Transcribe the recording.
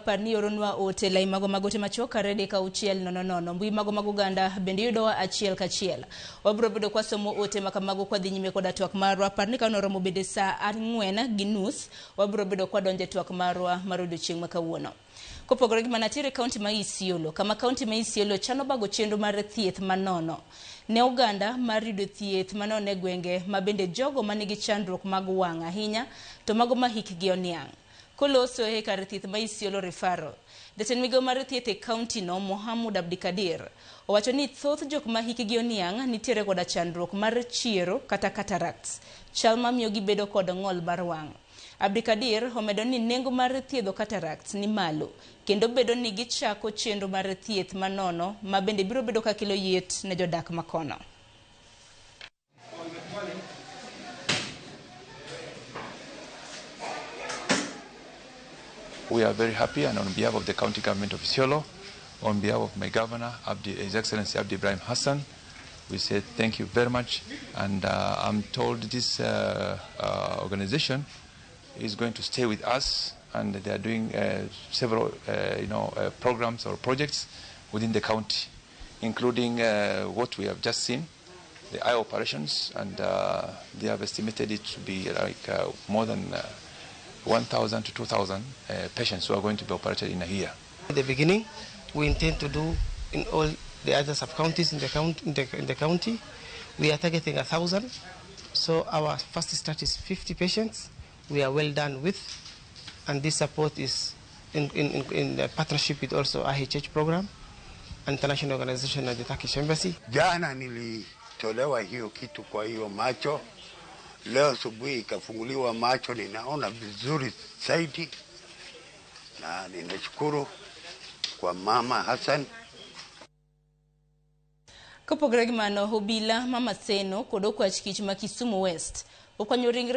parni oronwa ote lai mago machoka rede ka uchiel nono mbui mago ganda bende yudowa achiel kachiel wabro bedo kwa somo ote makamago kwa dhi nyime koda twak marwa parni ka noromo bede saa 4:30 wabro bedo kwa donje twak marwa marudo chieng' makawuono. Kopogore gi manatire kaunti ma Isiolo, kama kaunti ma Isiolo chano bago chenro mar thieth manono ne Uganda mar yudo thieth manono e gwenge mabende jogo manigi chandruok mag wang' ahinya to mago ma hikgi oniang'. Koloso e kar thieth ma Isiolo referral, jatend migawo mar thieth e kaunti no Mohamud Abdikadir owacho ni thoth jok ma hikgi oniang' nitiere koda chandruok mar chiero kata cataracts, chal mamiyo gibedo kod ng'ol mar wang'. Abdikadir omedo ni nengo mar thiedho cataracts ni malo kendo bedo ni gichako chenro mar thieth manono ma bende biro bedo ka kelo yet ne jodak makono. We are very happy, and on behalf of the county government of Isiolo, on behalf of my governor, His Excellency Abdi Ibrahim Hassan, we say thank you very much. And I'm told this organization is going to stay with us, and they are doing several programs or projects within the county, including what we have just seen, the eye operations, and they have estimated it to be like more than 1,000 to 2,000 patients who are going to be operated in a year. At the beginning, we intend to do in all the other sub-counties in the county. We are targeting 1,000. So our first start is 50 patients. We are well done with, and this support is in the partnership with also IHH program, international organization and the Turkish embassy. Jana nilitolewa hiyo kitu kwa hiyo macho. Leo asubuhi ikafunguliwa macho, ninaona vizuri zaidi, na ninashukuru kwa Mama Hassan. Kopogore gi mano, obila Mama Seno kod Okwach Kich ma Kisumu West okwanyo ringre